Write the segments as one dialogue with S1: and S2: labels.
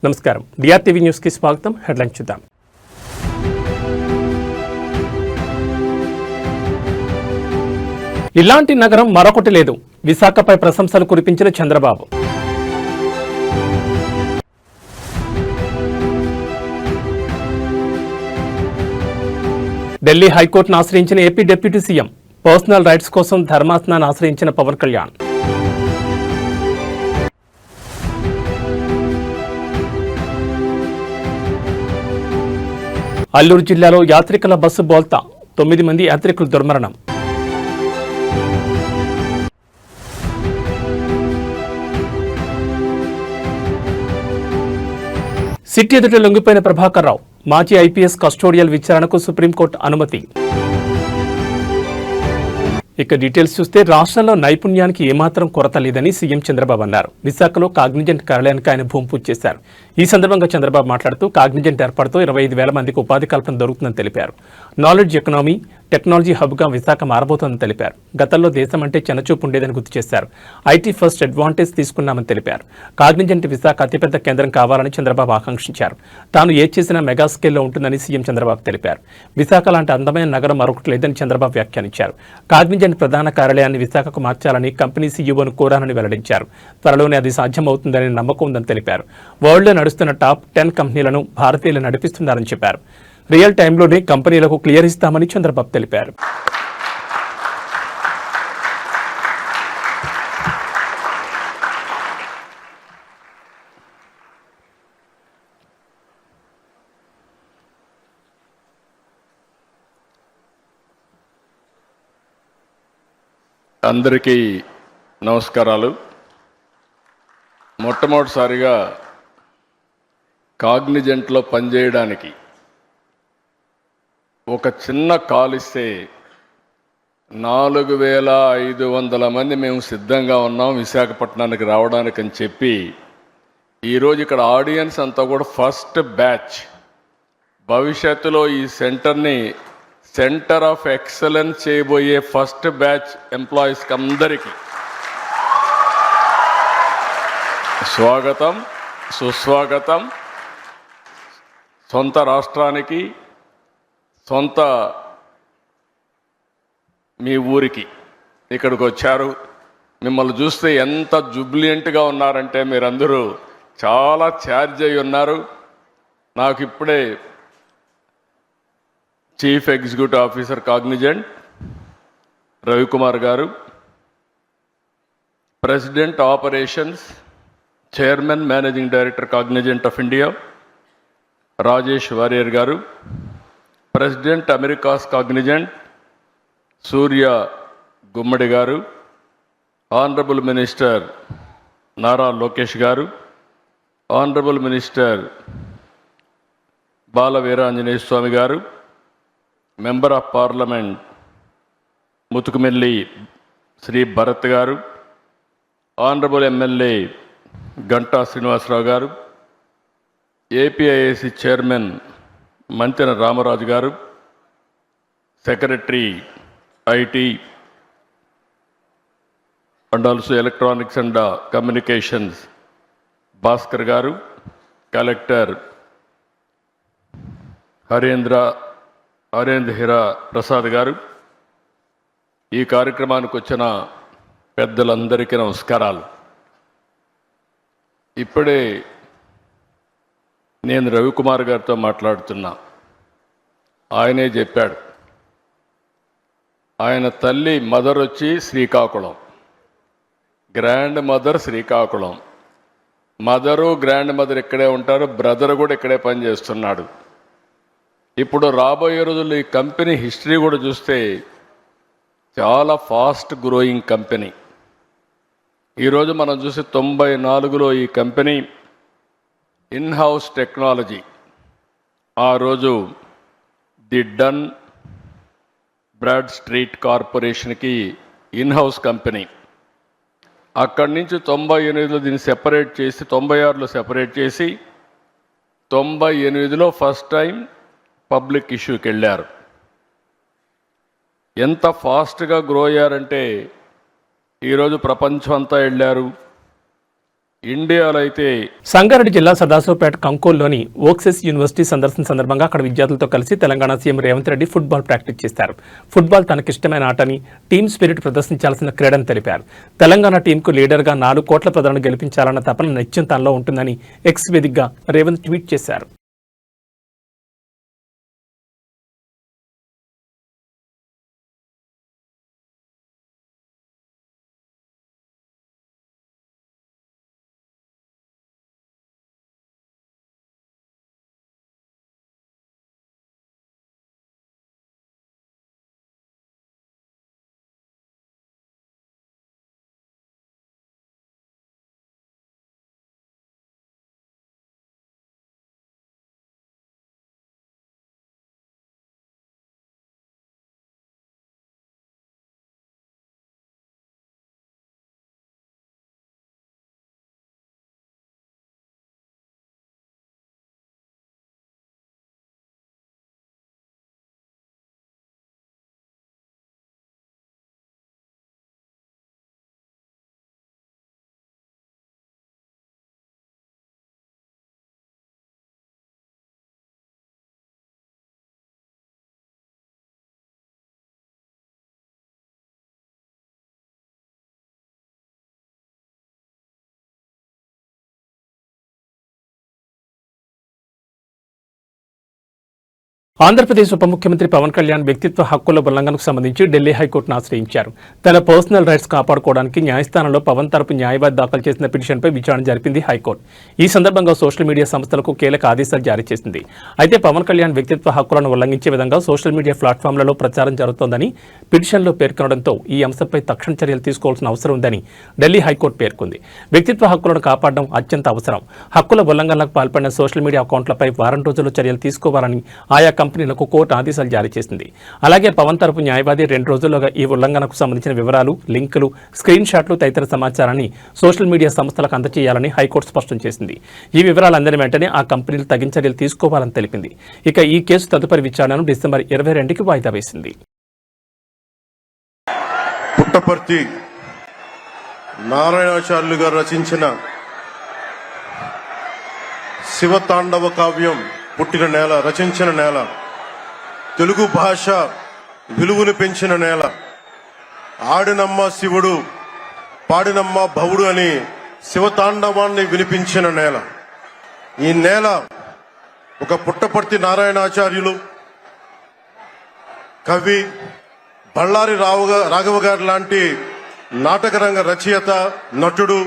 S1: నమస్కారం. డిఆర్టీవీ న్యూస్ కి స్వాగతం. హెడ్లైన్స్ చూద్దాం. ఇలాంటి నగరం మరొకటి లేదు. విశాఖపై ప్రశంసలు కురిపించిన చంద్రబాబు. ఢిల్లీ హైకోర్టును ఆశ్రయించిన AP deputy CM. Personal rights కోసం ధర్మాసనాన్ని ఆశ్రయించిన పవన్ కళ్యాణ్. అల్లూరు జిల్లాలో యాత్రికుల బస్సు బోల్తా, 9 మంది యాత్రికులు దుర్మరణం. సిట్ ఎదుట లొంగిపోయిన ప్రభాకర్ రావు. మాజీ ఐపీఎస్ కస్టోడియల్ విచారణకు సుప్రీంకోర్టు అనుమతి. ఇక డీటెయిల్స్ చూస్తే రాష్ట్రంలో నైపుణ్యానికి ఏమాత్రం కొరత లేదని సీఎం చంద్రబాబు అన్నారు. విశాఖలో కాగ్నిజెంట్ కార్యాలయానికి ఆయన భూమి పూజ చేశారు. ఈ సందర్భంగా చంద్రబాబు మాట్లాడుతూ కాగ్నిజెంట్ ఏర్పాటుతో 25,000 మందికి ఉపాధి కల్పన దొరుకుతుందని తెలిపారు. నాలెడ్జ్ ఎకనామీ, టెక్నాలజీ హబ్గా విశాఖ మారబోతోందని తెలిపారు. గతంలో దేశం అంటే చిన్నచూపు ఉండేదని గుర్తు చేశారు. ఐటీ ఫస్ట్ అడ్వాంటేజ్ తీసుకున్నామని తెలిపారు. కాగ్నిజెంట్ విశాఖ అతిపెద్ద కేంద్రం కావాలని చంద్రబాబు ఆకాంక్షించారు. తాను ఏది చేసినా మెగా స్కేల్లో ఉంటుందని సీఎం చంద్రబాబు తెలిపారు. విశాఖ లాంటి అందమైన నగరం మరొకటి లేదని చంద్రబాబు వ్యాఖ్యానించారు. కాగ్నిజెంట్ ప్రధాన కార్యాలయాన్ని విశాఖకు మార్చాలని కంపెనీ సీఈఓను కోరానని వెల్లడించారు. త్వరలోనే అది సాధ్యమవుతుందని నమ్మకం ఉందని తెలిపారు. వరల్డ్లో నడుస్తున్న టాప్ 10 కంపెనీలను భారతీయులు నడిపిస్తున్నారని చెప్పారు. రియల్ టైంలోనే కంపెనీలకు క్లియర్ ఇస్తామని చంద్రబాబు తెలిపారు.
S2: అందరికీ నమస్కారాలు. మొట్టమొదటిసారిగా కాగ్నిజెంట్లో పనిచేయడానికి ఒక చిన్న కాల్ ఇస్తే 4,500 మంది మేము సిద్ధంగా ఉన్నాం విశాఖపట్నానికి రావడానికి అని చెప్పి ఈరోజు ఇక్కడ ఆడియన్స్ అంతా కూడా ఫస్ట్ బ్యాచ్. భవిష్యత్తులో ఈ సెంటర్ని సెంటర్ ఆఫ్ ఎక్సలెన్స్ చేయబోయే ఫస్ట్ బ్యాచ్ ఎంప్లాయీస్కి అందరికీ స్వాగతం, సుస్వాగతం. సొంత రాష్ట్రానికి, సొంత మీ ఊరికి ఇక్కడికి వచ్చారు. మిమ్మల్ని చూస్తే ఎంత జుబ్లియంట్గా ఉన్నారంటే మీరందరూ చాలా ఛార్జ్ అయి ఉన్నారు. నాకు ఇప్పుడే chief executive officer Cognizant Ravikumar garu, president operations, chairman managing director Cognizant of India Rajesh Warrier garu, president Americas Cognizant Surya Gummadi garu, honourable minister Nara Lokesh garu, honourable minister Bala Veeranjaneya Swamy garu, member of parliament Muthukumilli Sri Bharat garu, honourable MLA Ganta Srinivasarao గారు, ఏపీఐఏసీ చైర్మన్ మంతెన రామరాజు గారు, secretary IT and also electronics and communications Bhaskar గారు, collector Harendra హిరా Prasad గారు, ఈ కార్యక్రమానికి వచ్చిన పెద్దలందరికీ నమస్కారాలు. ఇప్పుడే నేను రవికుమార్ గారితో మాట్లాడుతున్నా. ఆయనే చెప్పాడు, ఆయన తల్లి మదర్ వచ్చి Srikakulam, grand mother Srikakulam, mother grand mother ఇక్కడే ఉంటారు, బ్రదర్ కూడా ఇక్కడే పనిచేస్తున్నాడు. ఇప్పుడు రాబోయే రోజుల్లో ఈ కంపెనీ హిస్టరీ కూడా చూస్తే చాలా ఫాస్ట్ గ్రోయింగ్ కంపెనీ. ఈరోజు మనం చూసి 94లో ఈ కంపెనీ ఇన్హౌస్ టెక్నాలజీ, ఆ రోజు ది డన్ బ్రాడ్ స్ట్రీట్ కార్పొరేషన్కి ఇన్హౌస్ కంపెనీ. అక్కడి నుంచి 98లో దీన్ని సెపరేట్ చేసి 96లో సెపరేట్ చేసి 98లో ఫస్ట్ టైం పబ్లిక్ ఇష్యూకి వెళ్ళారు. ఎంత ఫాస్ట్గా గ్రో అయ్యారంటే ఈరోజు ప్రపంచం అంతా వెళ్ళారు. ఇండియాలో అయితే
S1: సంగారెడ్డి జిల్లా సదాశివపేట కంకోల్లోని ఓక్సెస్ యూనివర్సిటీ సందర్శన సందర్భంగా అక్కడ విద్యార్థులతో కలిసి Telangana CM Revanth Reddy football practice చేశారు. ఫుట్బాల్ తనకిష్టమైన ఆటని, టీమ్ స్పిరిట్ ప్రదర్శించాల్సిన క్రీడని తెలిపారు. తెలంగాణ టీంకు లీడర్గా 4 కోట్ల ప్రజలను గెలిపించాలన్న తపన నిత్యం తనలో ఉంటుందని ఎక్స్ వేదికగా రేవంత్ ట్వీట్ చేశారు. ఆంధ్రప్రదేశ్ ఉప ముఖ్యమంత్రి పవన్ కళ్యాణ్ వ్యక్తిత్వ హక్కుల ఉల్లంఘనకు సంబంధించి ఢిల్లీ హైకోర్టును ఆశ్రయించారు. తన పర్సనల్ రైట్స్ కాపాడుకోవడానికి న్యాయస్థానంలో పవన్ తరపు న్యాయవాది దాఖలు చేసిన పిటిషన్పై విచారణ జరిపింది హైకోర్టు. ఈ సందర్భంగా సోషల్ మీడియా సంస్థలకు కీలక ఆదేశాలు జారీ చేసింది. అయితే పవన్ కళ్యాణ్ వ్యక్తిత్వ హక్కులను ఉల్లంఘించే విధంగా సోషల్ మీడియా ప్లాట్ఫామ్లలో ప్రచారం జరుగుతోందని పిటిషన్లో పేర్కొనడంతో ఈ అంశంపై తక్షణ చర్యలు తీసుకోవాల్సిన అవసరం ఉందని ఢిల్లీ హైకోర్టు పేర్కొంది. వ్యక్తిత్వ హక్కులను కాపాడడం అత్యంత అవసరం. హక్కుల ఉల్లంఘనలకు పాల్పడిన సోషల్ మీడియా అకౌంట్లపై వారం రోజుల్లో చర్యలు తీసుకోవాలని ఆయా కంపెనీలకు కోర్టు ఆదేశాలు జారీ చేసింది. అలాగే పవన్ తరపు న్యాయవాది 2 రోజుల్లోగా ఈ ఉల్లంఘనకు సంబంధించిన వివరాలు, లింకులు, స్క్రీన్ షాట్లు తదితర సమాచారాన్ని సోషల్ మీడియా సంస్థలకు అందజేయాలని హైకోర్టు స్పష్టం చేసింది. ఈ వివరాలు అందిన వెంటనే ఆ కంపెనీలు తగిన చర్యలు తీసుకోవాలని తెలిపింది. ఇక ఈ కేసు తదుపరి విచారణను డిసెంబర్ 22కి వాయిదా వేసింది.
S3: పుట్టపర్తి నారాయణాచార్యులు గారు రచించిన శివతాండవ కావ్యం పుట్టిన నేల, రచించిన నేల, తెలుగు భాష విలువను పెంచిన నేల, ఆడినమ్మ శివుడు పాడినమ్మ భవుడు అని శివతాండవాన్ని వినిపించిన నేల. ఈ నేల ఒక పుట్టపర్తి నారాయణాచార్యులు, కవి, బళ్ళారి రాఘవ గారు లాంటి నాటకరంగ రచయిత, నటుడు,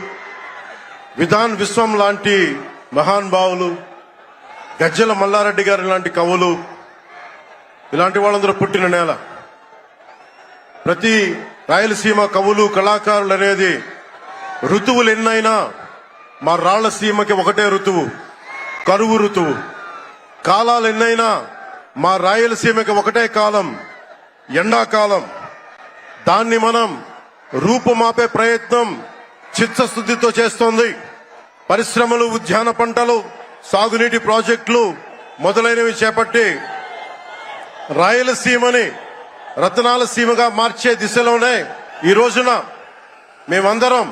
S3: విధాన్ విశ్వం లాంటి మహానుభావులు, గజ్జల మల్లారెడ్డి గారి లాంటి కవులు, ఇలాంటి వాళ్ళందరూ పుట్టిన నేల. ప్రతి రాయలసీమ కవులు, కళాకారులు అనేది ఋతువులు ఎన్నైనా మా రాళ్లసీమకి ఒకటే ఋతువు, కరువు ఋతువు. కాలాలు ఎన్నైనా మా రాయలసీమకి ఒకటే కాలం, ఎండాకాలం. దాన్ని మనం రూపుమాపే ప్రయత్నం చిత్తశుద్ధితో చేస్తోంది. పరిశ్రమలు, ఉద్యాన పంటలు, సాగునీటి ప్రాజెక్టులు మొదలైనవి చేపట్టి రాయలసీమని రతనాల సీమగా మార్చే దిశలోనే ఈ రోజున మేమందరం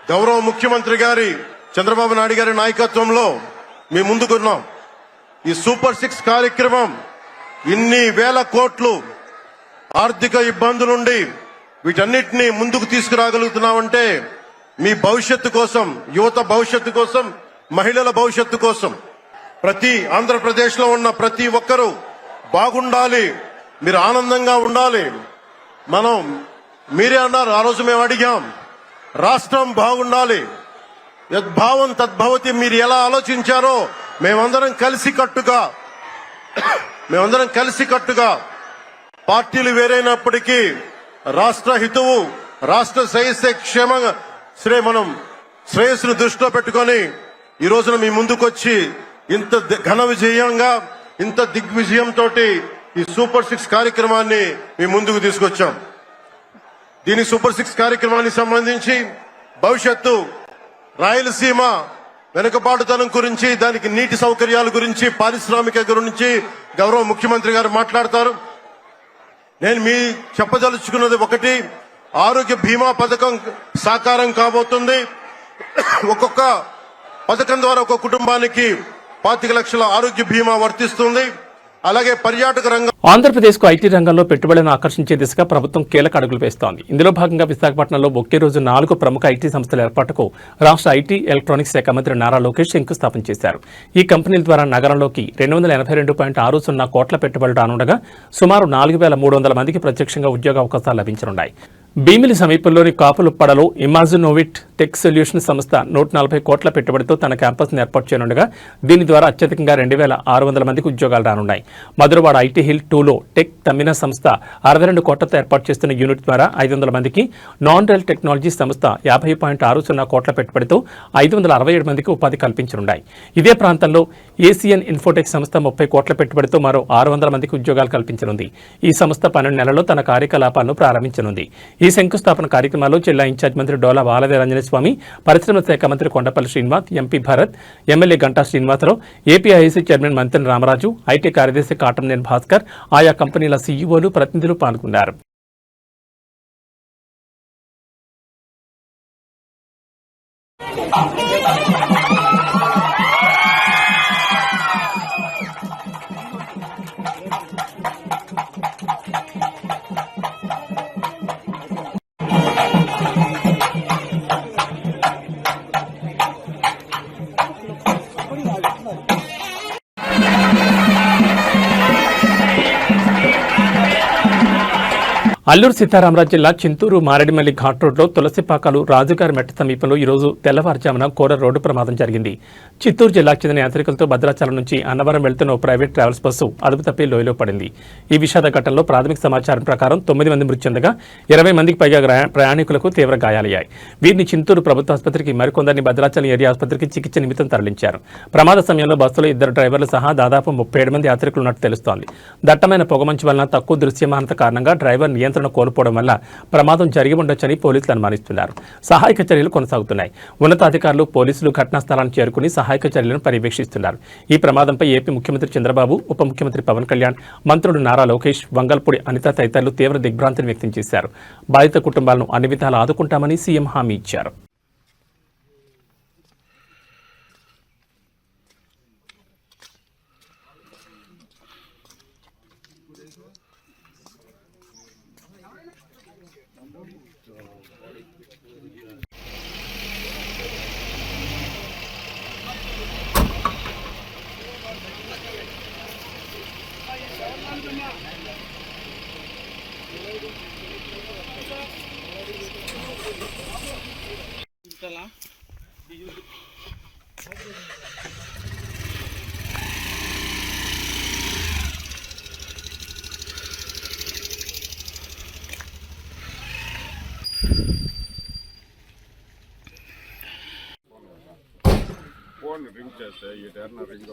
S3: గౌరవ ముఖ్యమంత్రి గారి చంద్రబాబు నాయుడు గారి నాయకత్వంలో మీ ముందుకున్నాం. ఈ సూపర్ 6 కార్యక్రమం ఇన్ని వేల కోట్లు ఆర్థిక ఇబ్బందుల నుండి వీటన్నిటినీ ముందుకు తీసుకురాగలుగుతున్నామంటే మీ భవిష్యత్తు కోసం, యువత భవిష్యత్తు కోసం, మహిళల భవిష్యత్తు కోసం, ప్రతి ఆంధ్రప్రదేశ్ లో ఉన్న ప్రతి ఒక్కరూ బాగుండాలి, మీరు ఆనందంగా ఉండాలి. మీరే అన్నారు, ఆ రోజు మేము అడిగాం, రాష్ట్రం బాగుండాలి, యద్భావం తద్భవతి. మీరు ఎలా ఆలోచించారో మేమందరం కలిసికట్టుగా పార్టీలు వేరైనప్పటికీ రాష్ట్ర హితువు, రాష్ట్ర శ్రేయస్సును దృష్టిలో పెట్టుకొని ఈ రోజున మీ ముందుకొచ్చి ఇంత ఘన విజయంగా, ఇంత దిగ్విజయంతో ఈ సూపర్ 6 కార్యక్రమాన్ని మీ ముందుకు తీసుకొచ్చాం. దీని సూపర్ 6 కార్యక్రమానికి సంబంధించి భవిష్యత్తు రాయలసీమ వెనుకబాటుతనం గురించి, దానికి నీటి సౌకర్యాల గురించి, పారిశ్రామిక గురించి గౌరవ ముఖ్యమంత్రి గారు మాట్లాడతారు. నేను మీ చెప్పదలుచుకున్నది ఒకటి, ఆరోగ్య బీమా పథకం సాకారం కాబోతుంది. ఒక్కొక్క పథకం ద్వారా ఒక్కొక్క కుటుంబానికి 25 లక్షల ఆరోగ్య బీమా వర్తిస్తుంది. అలాగే పర్యాటక రంగం
S1: ఆంధ్రప్రదేశ్కు ఐటీ రంగంలో పెట్టుబడులను ఆకర్షించే దిశగా ప్రభుత్వం కీలక అడుగులు వేస్తోంది. ఇందులో భాగంగా విశాఖపట్నంలో ఒకే రోజు 4 ప్రముఖ ఐటీ సంస్థల ఏర్పాటుకు రాష్ట్ర ఐటీ ఎలక్ట్రానిక్స్ శాఖ మంత్రి నారా లోకేష్ శంకుస్థాపన చేశారు. ఈ కంపెనీల ద్వారా నగరంలోకి 282.60 కోట్ల పెట్టుబడులు రానుండగా సుమారు 4,300 మందికి ప్రత్యక్షంగా ఉద్యోగ అవకాశాలు లభించనున్నాయి. భీమిలి సమీపంలోని కాపులుప్పడలో ఇమాజినోవిట్ టెక్ సొల్యూషన్ సంస్థ 140 కోట్ల పెట్టుబడితో తన క్యాంపస్ను ఏర్పాటు చేయనుండగా దీని ద్వారా అత్యధికంగా 2,600 మందికి ఉద్యోగాలు రానున్నాయి. మధురవాడ ఐటీ హిల్ 2లో టెక్ తమ్మిన సంస్థ 62 కోట్లతో ఏర్పాటు చేస్తున్న యూనిట్ ద్వారా 500 మందికి, నాన్ రైల్ టెక్నాలజీ సంస్థ 50.60 కోట్ల పెట్టుబడితో 567 మందికి ఉపాధి కల్పించనున్నాయి. ఇదే ప్రాంతంలో ఏసియన్ ఇన్ఫోటెక్ సంస్థ 30 కోట్ల పెట్టుబడితో మరో 600 మందికి ఉద్యోగాలు కల్పించనుంది. ఈ సంస్థ 12 నెలల్లో తన కార్యకలాపాలను ప్రారంభించనుంది. ఈ శంకుస్థాపన కార్యక్రమాల్లో జిల్లా ఇన్ఛార్జ్ మంత్రి డోలా బాలవీరాంజనేయ స్వామి, పరిశ్రమల శాఖ మంత్రి Kondapalli Srinivas, MP Bharat, MLA Ganta Srinivasa Rao, APIIC chairman Mantena Ramaraju, IT కార్యదర్శి కాటంనేని భాస్కర్, ఆయా కంపెనీల సీఈఓలు, ప్రతినిధులు పాల్గొన్నారు. అల్లూరు సీతారామరాజు జిల్లా చింతూరు మారేడుమల్లి ఘాట్ రోడ్లో తులసిపాకాలు రాజుగారి మెట్ట సమీపంలో ఈరోజు తెల్లవారుజామున ఘోర రోడ్డు ప్రమాదం జరిగింది. చిత్తూరు జిల్లాకు చెందిన యాత్రికులతో భద్రాచలం నుంచి అన్నవరం వెళ్తున్న ఓ ప్రైవేట్ ట్రావెల్స్ బస్సు అదుపు తప్పి లోయలో పడింది. ఈ విషాద ఘటనలో ప్రాథమిక సమాచారం ప్రకారం 9 మంది మృతి చెందగా 20 మందికి పైగా ప్రయాణికులకు తీవ్ర గాయాలయ్యాయి. వీరిని చింతూరు ప్రభుత్వ ఆసుపత్రికి, మరికొందరిని భద్రాచలం ఏరియా ఆసుపత్రికి చికిత్స నిమిత్తం తరలించారు. ప్రమాద సమయంలో బస్సులో 2 డ్రైవర్లు సహా దాదాపు 37 మంది యాత్రికులు ఉన్నట్టు తెలుస్తోంది. దట్టమైన పొగమంచు వలన తక్కువ దృశ్యమానత కారణంగా డ్రైవర్ నియంత్రణ కోల్పోవడం వల్ల ప్రమాదం జరిగి ఉండొచ్చని పోలీసులు అనుమానిస్తున్నారు. సహాయక చర్యలు కొనసాగుతున్నాయి. ఉన్నతాధికారులు, పోలీసులు ఘటనా స్థలాన్ని చేరుకుని సహాయక చర్యలను పర్యవేక్షిస్తున్నారు. ఈ ప్రమాదంపై ఏపీ ముఖ్యమంత్రి చంద్రబాబు, ఉప ముఖ్యమంత్రి పవన్ కళ్యాణ్, మంత్రులు నారా లోకేష్, వంగల్పూడి అనిత తదితరులు తీవ్ర దిగ్భ్రాంతిని వ్యక్తం చేశారు. బాధిత కుటుంబాలను అన్ని విధాలా ఆదుకుంటామని సీఎం హామీ ఇచ్చారు.
S2: రింగ్ చేస్తే ఈ టర్న్ రింగ్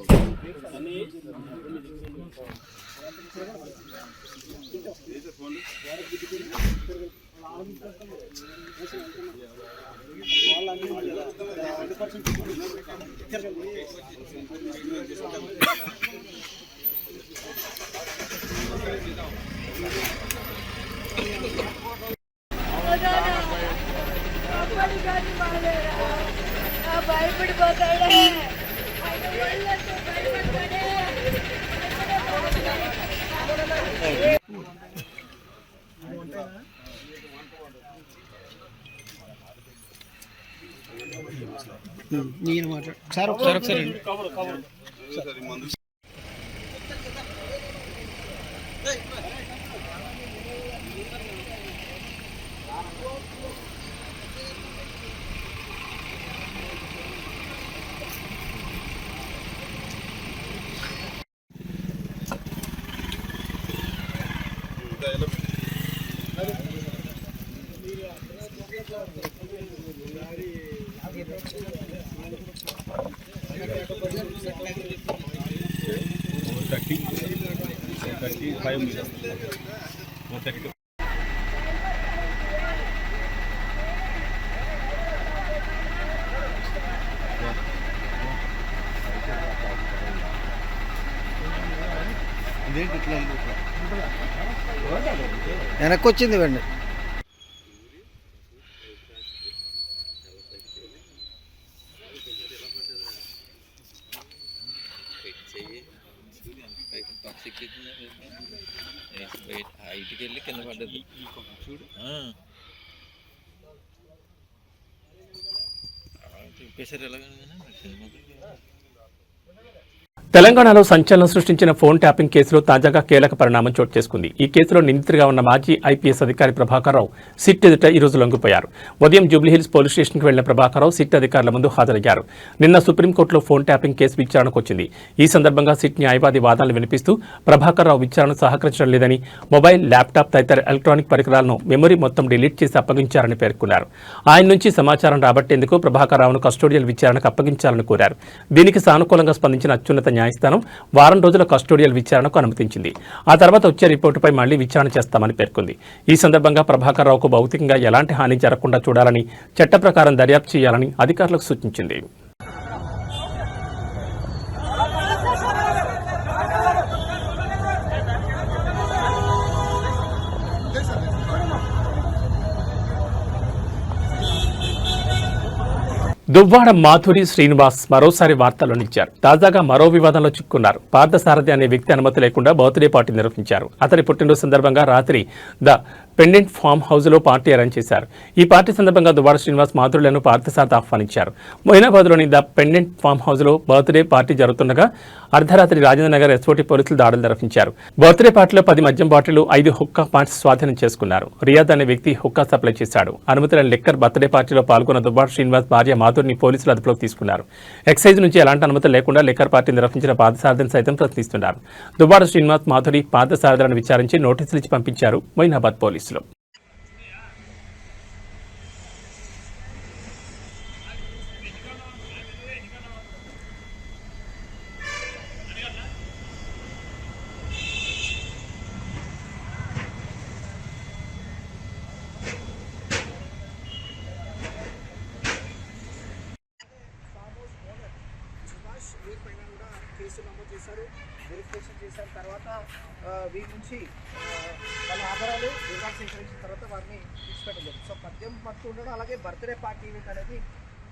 S4: భయపడిపోతాడే
S5: నేను మాట్లాడు ఒకసారి వెనక్కి వచ్చింది వెండి.
S4: చెయ్యి పైకి టాక్సిక్ బయట హైట్కి వెళ్ళి కింద పడ్డది చూడు తిప్పేసారు ఎలాగైనా
S1: తెలంగాణలో సంచలనం సృష్టించిన ఫోన్ ట్యాపింగ్ కేసులో తాజాగా కీలక పరిణామం చోటు చేసుకుంది. ఈ కేసులో నిందితుడిగా ఉన్న మాజీ ఐపీఎస్ అధికారి ప్రభాకర్ రావు సిట్ ఎదుట ఈ రోజు లొంగిపోయారు. ఉదయం జూబ్లీహిల్స్ పోలీస్ స్టేషన్కి వెళ్లిన ప్రభాకర్ రావు సిట్ అధికారుల ముందు హాజరయ్యారు. నిన్న సుప్రీంకోర్టులో ఫోన్ ట్యాపింగ్ కేసు విచారణకు వచ్చింది. ఈ సందర్భంగా సిట్ న్యాయవాది వాదనలు వినిపిస్తూ ప్రభాకర్ రావు విచారణకు సహకరించడం లేదని, మొబైల్, ల్యాప్టాప్ తదితర ఎలక్ట్రానిక్ పరికరాలను మెమరీ మొత్తం డిలీట్ చేసి అప్పగించారని పేర్కొన్నారు. ఆయన నుంచి సమాచారం రాబట్టేందుకు ప్రభాకర్ రావును కస్టోడియల్ విచారణకు అప్పగించాలని కోరారు. దీనికి సానుకూలంగా స్పందించిన అత్యున్నత న్యాయస్థానం వారం రోజుల కస్టోడియల్ విచారణకు అనుమతించింది. ఆ తర్వాత వచ్చే రిపోర్టుపై మళ్లీ విచారణ చేస్తామని పేర్కొంది. ఈ సందర్భంగా ప్రభాకర్ రావుకు భౌతికంగా ఎలాంటి హాని జరగకుండా చూడాలని, చట్ట ప్రకారం దర్యాప్తు చేయాలని అధికారులకు సూచించింది. దువ్వాడ మాధురి శ్రీనివాస్ మరోసారి వార్తల్లో నిలిచారు. తాజాగా మరో వివాదంలో చిక్కున్నారు. పార్థసారథి అనే వ్యక్తి అనుమతి లేకుండా బర్త్డే పార్టీ నిర్వహించారు. అతని పుట్టినరోజు సందర్భంగా రాత్రి ద పెండెంట్ ఫామ్ హౌస్లో పార్టీ అరేంజ్ చేశారు. ఈ పార్టీ సందర్భంగా దువ్వాడ శ్రీనివాస్ మాధురులను పార్థసారథి ఆహ్వానించారు. మొయినాబాద్లోని ద పెండెంట్ ఫామ్ హౌస్లో బర్త్డే పార్టీ జరుగుతుండగా అర్ధరాత్రి రాజేంద్రనగర్ ఎస్ఓటీ పోలీసులు దాడులు నిర్వహించారు. బర్త్డే పార్టీలో 10 మద్యం బాటిళ్లు, 5 హుక్కా పాయింట్స్ స్వాధీనం చేసుకున్నారు. రియాద్ అనే వ్యక్తి హుక్కా సప్లై చేశాడు. అనుమతి లేని లిక్కర్ బర్త్డే పార్టీలో పాల్గొన్న దువ్వాడ శ్రీనివాస్ భార్య మాధురిని పోలీసులు అదుపులోకి తీసుకున్నారు. ఎక్సైజ్ నుంచి ఎలాంటి అనుమతి లేకుండా లిక్కర్ పార్టీ నిర్వహించిన పార్థసారథిని సైతం ప్రశ్నిస్తున్నారు. దువ్వాడ శ్రీనివాస్ మాధురి పార్థసారథులను విచారించి నోటీసులు ఇచ్చి పంపించారు మొయినాబాద్ పోలీసులు.
S5: కేసు నమోదు చేశారు, వెరిఫికేషన్ చేసిన తర్వాత వీరి నుంచి వాళ్ళ ఆధారాలు వివరాలు సేకరించిన తర్వాత వారిని విడిచిపెట్టలేదు. సో మద్యం మత్తు ఉండడం, అలాగే బర్త్డే పార్టీ ఈవెంట్ అనేది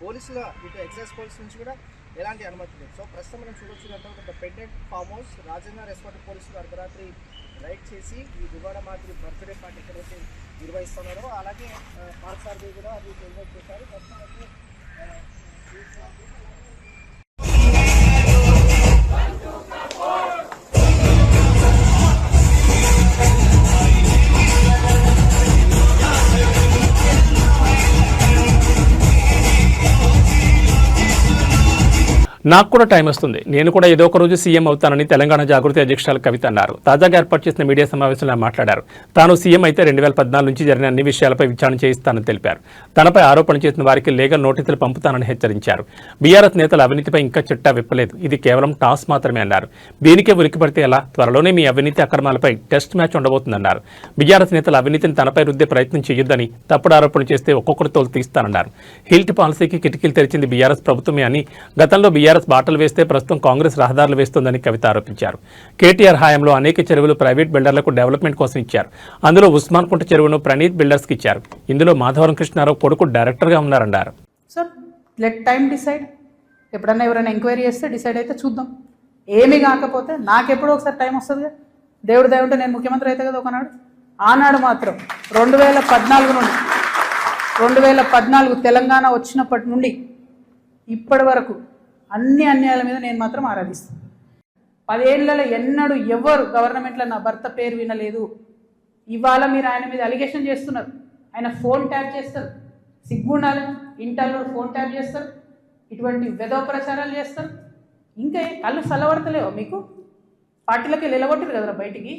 S5: పోలీసుల ఇటు ఎక్సైజ్ పోలీస్ నుంచి కూడా ఎలాంటి అనుమతి లేదు. సో ప్రస్తుతం మనం చూడొచ్చు అంటే pendant farm house Rajendra SOT పోలీసులు అర్ధరాత్రి రైడ్ చేసి ఈ దువ్వాడ మాదిరి బర్త్డే పార్టీ ఎక్కడైతే నిర్వహిస్తున్నారో అలాగే పార్థసారథి కూడా అది ఇన్వైట్ చేశారు. ప్రస్తుతం అయితే
S1: నాకు కూడా టైం వస్తుంది, నేను కూడా ఏదో ఒక రోజు సీఎం అవుతానని తెలంగాణ జాగృతి అధ్యక్షురాలు కవిత అన్నారు. తాజాగా ఏర్పాటు చేసిన మీడియా సమావేశంలో మాట్లాడారు. తాను సీఎం అయితే 2014 నుంచి జరిగిన అన్ని విషయాలపై విచారణ చేయిస్తానని తెలిపారు. తనపై ఆరోపణలు చేసిన వారికి లీగల్ నోటీసులు పంపుతానని హెచ్చరించారు. బీఆర్ఎస్ నేతల అవినీతిపై ఇంకా చిట్టా విప్పలేదు, ఇది కేవలం టాస్ మాత్రమే అన్నారు. దీనికే ఉలిక్కిపడితే ఎలా, త్వరలోనే మీ అవినీతి అక్రమాలపై టెస్ట్ మ్యాచ్ ఉండబోతుందన్నారు. బీఆర్ఎస్ నేతల అవినీతిని తనపై రుద్దే ప్రయత్నం చేయొద్దని, తప్పుడు ఆరోపణలు చేస్తే ఒక్కొక్కరు తోలు తీస్తానన్నారు. హిల్ట్ పాలసీకి కిటికీలు తెరిచింది బీఆర్ఎస్ ప్రభుత్వమే అని, గతంలో బీఆర్ఎస్ బాటలు వేస్తే ప్రస్తుతం కాంగ్రెస్ రహదారులు వేస్తోందని కవిత ఆరోపించారు. కేటీఆర్ హయాంలో అనేక చెరువులు ప్రైవేట్ బిల్డర్లకు డెవలప్మెంట్ కోసం ఇచ్చారు. అందులో ఉస్మాన్ కుంట చెరువును ప్రణీత్ బిల్డర్స్కి ఇచ్చారు. ఇందులో మాధవరం కృష్ణారావు కొడుకు డైరెక్టర్గా ఉన్నారన్నారు.
S6: Sir let time decide. ఎప్పుడన్నా ఎవరైనా ఎంక్వైరీ చేస్తే డిసైడ్ అయితే చూద్దాం. ఏమీ కాకపోతే నాకెప్పుడో ఒకసారి టైం వస్తుంది. దేవుడు దయ ఉంటే నేను ముఖ్యమంత్రి అయితే కదా ఒకనాడు. ఆనాడు మాత్రం 2014 నుండి 2014 తెలంగాణ వచ్చినప్పటి నుండి ఇప్పటి వరకు అన్ని అన్యాయాల మీద నేను మాత్రం ఆరాధిస్తాను. 10 ఏళ్లలో ఎన్నడూ ఎవరు గవర్నమెంట్లో నా భర్త పేరు వినలేదు. ఇవాళ మీరు ఆయన మీద అలిగేషన్ చేస్తున్నారు. ఆయన ఫోన్ ట్యాప్ చేస్తారు, సిగ్గుండాలి, ఇంటర్లో ఫోన్ ట్యాప్ చేస్తారు, ఇటువంటి వెధవ ప్రచారాలు చేస్తారు. ఇంకా కళ్ళు చల్లబడతలేవో మీకు? పార్టీలకి నిలగొట్టరు కదరా బయటికి.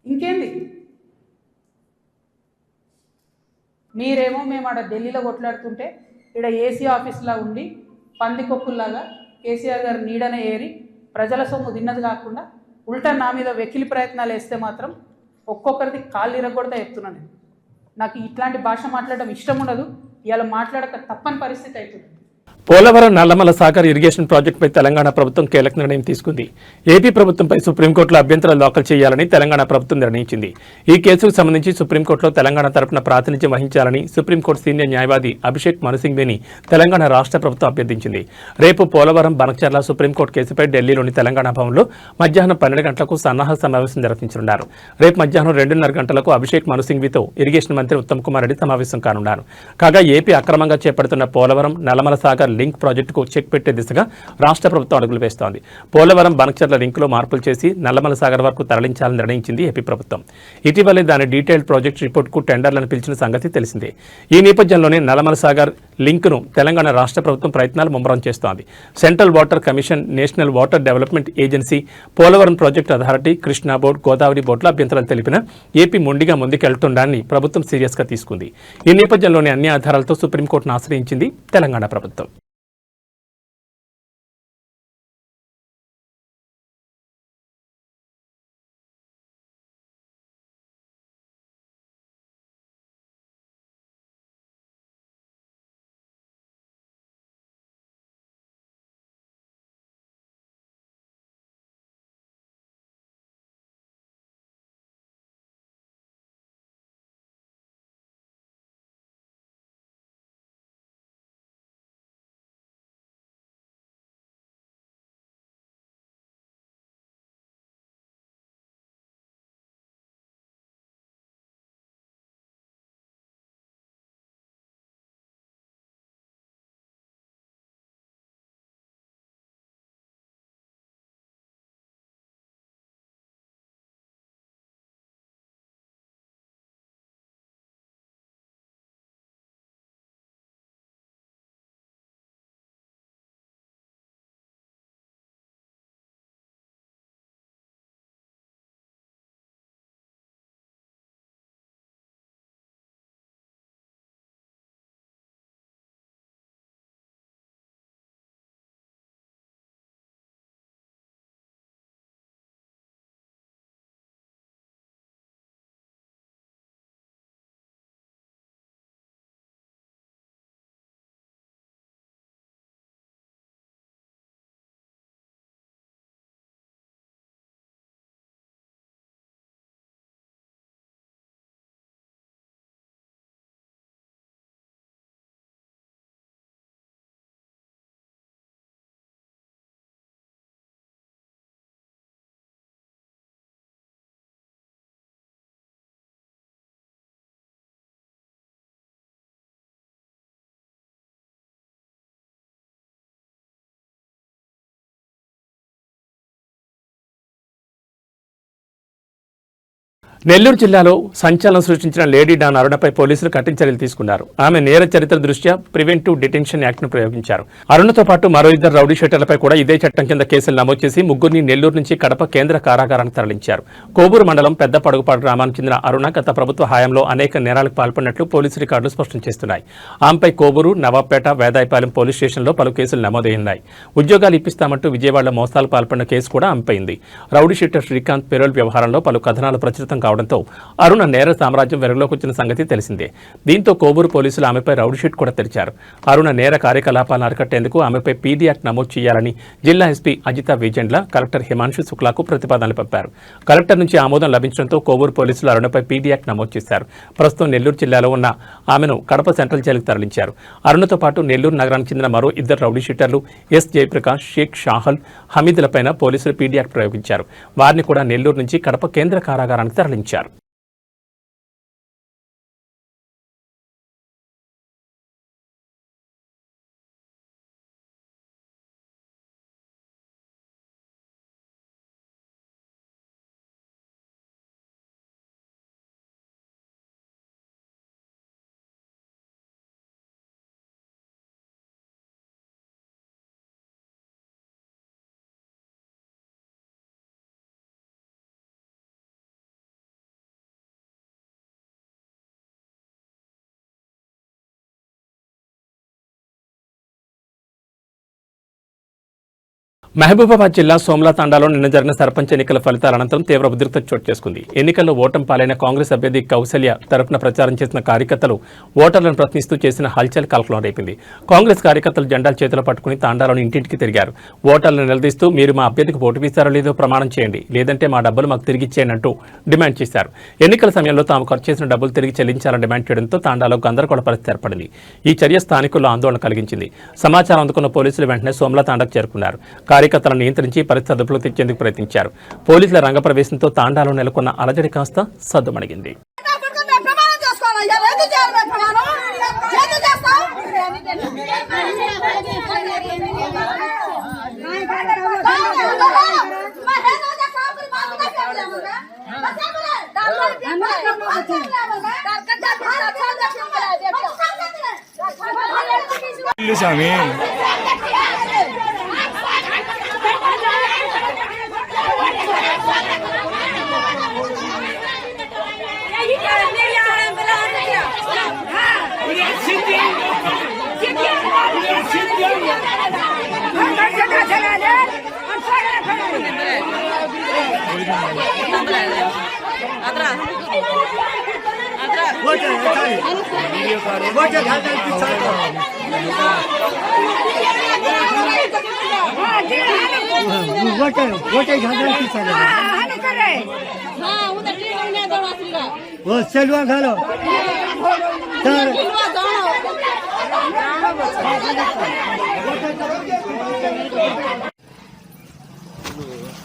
S6: ఇంకేంది మీరేమో మేము ఆడ ఢిల్లీలో కొట్లాడుతుంటే ఇక్కడ ఏసీ ఆఫీస్లా ఉండి పందికొక్కుల్లాగా కేసీఆర్ గారు నీడనే ఏరి ప్రజల సొమ్ము తిన్నది కాకుండా ఉల్టా నా మీద వెకిలి ప్రయత్నాలు వేస్తే మాత్రం ఒక్కొక్కరిది కాళ్ళు ఇరగొడతా చెప్తున్నాను. నాకు ఇట్లాంటి భాష మాట్లాడడం ఇష్టం ఉండదు. ఇవాళ మాట్లాడక తప్పని పరిస్థితి అవుతుంది.
S1: పోలవరం నల్లమల సాగర్ ఇరిగేషన్ ప్రాజెక్టుపై తెలంగాణ ప్రభుత్వం కీలక నిర్ణయం తీసుకుంది. ఏపీ ప్రభుత్వంపై సుప్రీంకోర్టులో అభ్యంతరాలు దాఖలు చేయాలని తెలంగాణ ప్రభుత్వం నిర్ణయించింది. ఈ కేసుకు సంబంధించి సుప్రీంకోర్టులో తెలంగాణ తరపున ప్రాతినిధ్యం వహించాలని సుప్రీంకోర్టు సీనియర్ న్యాయవాది అభిషేక్ మనుసింఘ్విని తెలంగాణ రాష్ట్ర ప్రభుత్వం అభ్యర్థించింది. రేపు పోలవరం బనకచర్ల సుప్రీంకోర్టు కేసుపై ఢిల్లీలోని తెలంగాణ భవన్లో మధ్యాహ్నం 12 గంటలకు సన్నాహక సమావేశం నిర్వహించనున్నారు. రేపు మధ్యాహ్నం 2:30 గంటలకు అభిషేక్ మనుసింఘ్వితో ఇరిగేషన్ మంత్రి ఉత్తమ్ కుమార్ రెడ్డి సమావేశం కానున్నారు. కాగా ఏపీ అక్రమంగా చేపడుతున్న పోలవరం నల్లమల సాగర్ లింక్ ప్రాజెక్టుకు చెక్ పెట్టే దిశగా రాష్ట్ర ప్రభుత్వం అడుగులు వేస్తోంది. పోలవరం బనకచర్ల లింకులో మార్పులు చేసి నల్లమల సాగర్ వరకు తరలించాలని నిర్ణయించింది ఏపీ ప్రభుత్వం. ఇటీవలే దాని డీటెయిల్డ్ ప్రాజెక్ట్ రిపోర్టుకు టెండర్లను పిలిచిన సంగతి తెలిసిందే. ఈ నేపథ్యంలోనే నల్లమల సాగర్ లింకును తెలంగాణ రాష్ట్ర ప్రభుత్వం ప్రయత్నాలు ముమ్మరం చేస్తోంది. Central water commission, national water development agency, Polavaram project authority, Krishna board, Godavari బోర్డుల అభ్యంతరాలు తెలిపిన ఏపీ మొండిగా ముందుకెళ్తుండాన్ని ప్రభుత్వం సీరియస్గా తీసుకుంది. ఈ నేపథ్యంలోనే అన్ని ఆధారాలతో సుప్రీంకోర్టును ఆశ్రయించింది తెలంగాణ ప్రభుత్వం. నెల్లూరు జిల్లాలో సంచలనం సృష్టించిన లేడీ డాన్ అరుణపై పోలీసులు కఠిన చర్యలు తీసుకున్నారు. ఆమె నేర చరిత్ర దృష్ట్యా ప్రివెంటివ్ డిటెన్షన్ యాక్ట్ను ప్రయోగించారు. అరుణతో పాటు మరో 2 రౌడీ షీటర్లపై కూడా ఇదే చట్టం కింద కేసులు నమోదు చేసి ముగ్గురిని నెల్లూరు నుంచి కడప కేంద్ర కారాగారానికి తరలించారు. కోవూరు మండలం పెద్ద పడుగుపాడు గ్రామానికి చెందిన అరుణ గత ప్రభుత్వ హయాంలో అనేక నేరాలకు పాల్పడినట్లు పోలీసు రికార్డులు స్పష్టం చేస్తున్నాయి. ఆమెపై కోవూరు, నవాబ్పేట, వేదాయపాలెం పోలీస్ స్టేషన్లో పలు కేసులు నమోదయ్యాయి. ఉద్యోగాలు ఇప్పిస్తామంటూ విజయవాడలో మోసాలు పాల్పడిన కేసు కూడా ఆమెపై ఉంది. రౌడీ షీటర్ శ్రీకాంత్ పెరోల్ వ్యవహారంలో పలు కథనాలు ప్రచురితం కావడంతో అరుణ నేర సామ్రాజ్యం వెలుగులోకి వచ్చిన సంగతి తెలిసిందే. దీంతో కోవూరు పోలీసులు ఆమెపై రౌడీ షీట్ కూడా తెరిచారు. అరుణ నేర కార్యకలాపాలను అరికట్టేందుకు ఆమెపై పీడీ యాక్ట్ నమోదు చేయాలని జిల్లా ఎస్పీ అజిత విజెండ్ల కలెక్టర్ హిమాంశు శుక్లాకు ప్రతిపాదనలు పంపారు. కలెక్టర్ నుంచి ఆమోదం లభించడంతో కోవూరు పోలీసులు అరుణపై పీడీ యాక్ట్ నమోదు చేశారు. ప్రస్తుతం నెల్లూరు జిల్లాలో ఉన్న ఆమెను కడప సెంట్రల్ జైలుకు తరలించారు. అరుణతో పాటు నెల్లూరు నగరానికి చెందిన మరో 2 రౌడీ షీటర్లు ఎస్ జయప్రకాష్, షేక్ షాహల్, హమీద్లపైన పోలీసులు పీడీ యాక్ట్ ప్రయోగించారు. వారిని కూడా నెల్లూరు నుంచి కడప కేంద్ర కారాగారానికి తరలించారు. మహబూబాబాద్ జిల్లా సోమ్లా తాండాలో నిన్న జరిగిన సర్పంచ్ ఎన్నికల ఫలితాల అనంతరం తీవ్ర ఉద్రిక్తత చోటు చేసుకుంది. ఎన్నికల్లో ఓటమి పాలైన కాంగ్రెస్ అభ్యర్థి కౌసల్య తరపున ప్రచారం చేసిన కార్యకర్తలు ఓటర్లను ప్రశ్నిస్తూ చేసిన హల్చల్ కలకలం రేపింది. కాంగ్రెస్ కార్యకర్తలు జెండాలు చేతిలో పట్టుకుని తాండాలోని ఇంటింటికి తిరిగారు. ఓటర్లను నిలదీస్తూ మీరు మా అభ్యర్థికి ఓటు వేశారో లేదో ప్రమాణం చేయండి, లేదంటే మా డబ్బులు మాకు తిరిగి ఇచ్చేయండి అంటూ డిమాండ్ చేశారు. ఎన్నికల సమయంలో తాము ఖర్చు చేసిన డబ్బులు తిరిగి చెల్లించాలని డిమాండ్ చేయడంతో తాండాలో గందరగోళ పరిస్థితి ఏర్పడింది. ఈ చర్య స్థానికుల్లో ఆందోళన కలిగించింది. సమాచారం అందుకున్న పోలీసులు వెంటనే సోమ్లా తాండాకు చేరుకున్నారు. కార్యకర్తలను నియంత్రించి పరిస్థితి అదుపులో తెచ్చేందుకు ప్రయత్నించారు. పోలీసుల రంగప్రవేశంతో తాండాలో నెలకొన్న అలజడి కాస్త సద్దుమణిగింది.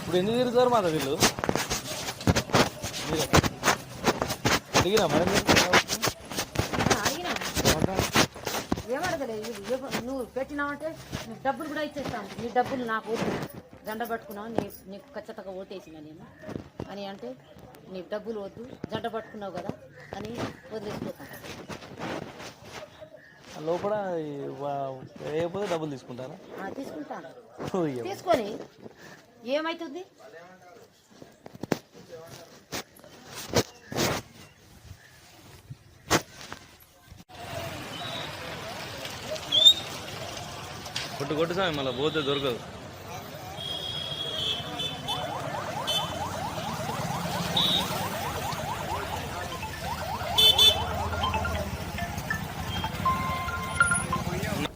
S4: ఇప్పుడు ఎన్ని తిరుగుతారు మాట వీళ్ళు అడిగినా మరి
S7: ఏమడగలేదు. నువ్వు పెట్టినావంటే నీకు డబ్బులు కూడా ఇచ్చేస్తాను. నీ డబ్బులు నాకు ఓటు జెండా పట్టుకున్నావు, నీకు ఖచ్చితంగా ఓటేసిన నేను అని అంటే నీకు డబ్బులు వద్దు, జెండా పట్టుకున్నావు కదా అని వదిలేసిపోతాను.
S4: లోపల వేయకపోతే డబ్బులు తీసుకుంటారా?
S7: తీసుకుంటాను. తీసుకొని ఏమవుతుంది?
S4: కొట్టు సామి మళ్ళీ పోతే దొరకదు.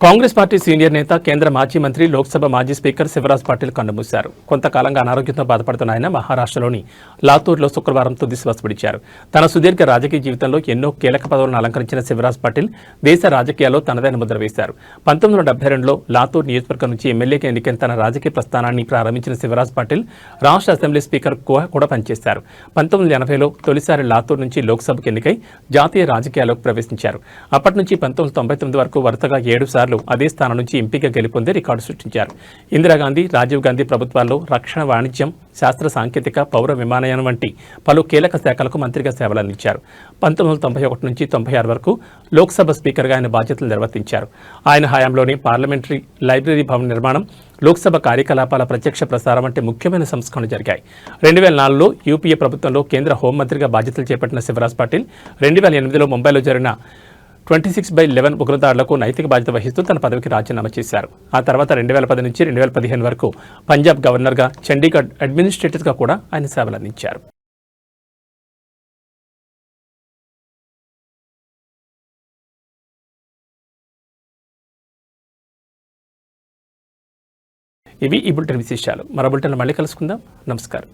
S1: కాంగ్రెస్ పార్టీ సీనియర్ నేత, కేంద్ర మాజీ మంత్రి, లోక్సభ మాజీ స్పీకర్ శివరాజ్ పాటిల్ కన్నుమూశారు. కొంతకాలంగా అనారోగ్యంతో బాధపడుతున్న ఆయన మహారాష్ట్రలోని లాతూర్లో శుక్రవారం తుది శ్వాస విడిచారు. తన సుదీర్ఘ రాజకీయ జీవితంలో ఎన్నో కీలక పదవులను అలంకరించిన శివరాజ్ పాటిల్ దేశ రాజకీయాల్లో తనదైన ముద్ర వేశారు. 1972లో లాతూర్ నియోజకవర్గం నుంచి ఎమ్మెల్యేగా ఎన్నికైన తన రాజకీయ ప్రస్థానాన్ని ప్రారంభించిన శివరాజ్ పాటిల్ రాష్ట్ర అసెంబ్లీ స్పీకర్ కూడా పనిచేశారు. 1980లో తొలిసారి లాతూర్ నుంచి లోక్సభకు ఎన్నికై జాతీయ రాజకీయాల్లోకి ప్రవేశించారు. అప్పటి నుంచి 1999 వరకు వరుసగా 7 సార్లు అదే స్థానం నుంచి ఎంపీగా గెలుపొంది రికార్డు సృష్టించారు. ఇందిరాగాంధీ, రాజీవ్ గాంధీ ప్రభుత్వాల్లో రక్షణ, వాణిజ్యం, శాస్త్ర సాంకేతిక, పౌర విమానయానం వంటి పలు కీలక శాఖలకు మంత్రిగా సేవలందించారు. 1991 నుంచి 96 వరకు లోక్సభ స్పీకర్గా ఆయన బాధ్యతలు నిర్వర్తించారు. ఆయన హయాంలోని పార్లమెంటరీ లైబ్రరీ భవన నిర్మాణం, లోక్సభ కార్యకలాపాల ప్రత్యక్ష ప్రసారం వంటి ముఖ్యమైన సంస్కరణలు జరిగాయి. 2004లో యూపీఏ ప్రభుత్వంలో కేంద్ర హోంమంత్రిగా బాధ్యతలు చేపట్టిన శివరాజ్ పాటిల్ 2008లో ముంబైలో జరిగిన 26/11 ఉగ్రదాడులకు నైతిక బాధ్యత వహిస్తూ తన పదవికి రాజీనామా చేశారు. ఆ తర్వాత 2010 నుంచి 2015 వరకు పంజాబ్ గవర్నర్గా, చండీగఢ్ అడ్మినిస్ట్రేటర్గా కూడా ఆయన సేవలందించారు. ఇవి ఈ బులెటిన్ విశేషాలు. మరో బులెటిన్లో మళ్ళీ కలుసుకుందాం. నమస్కారం.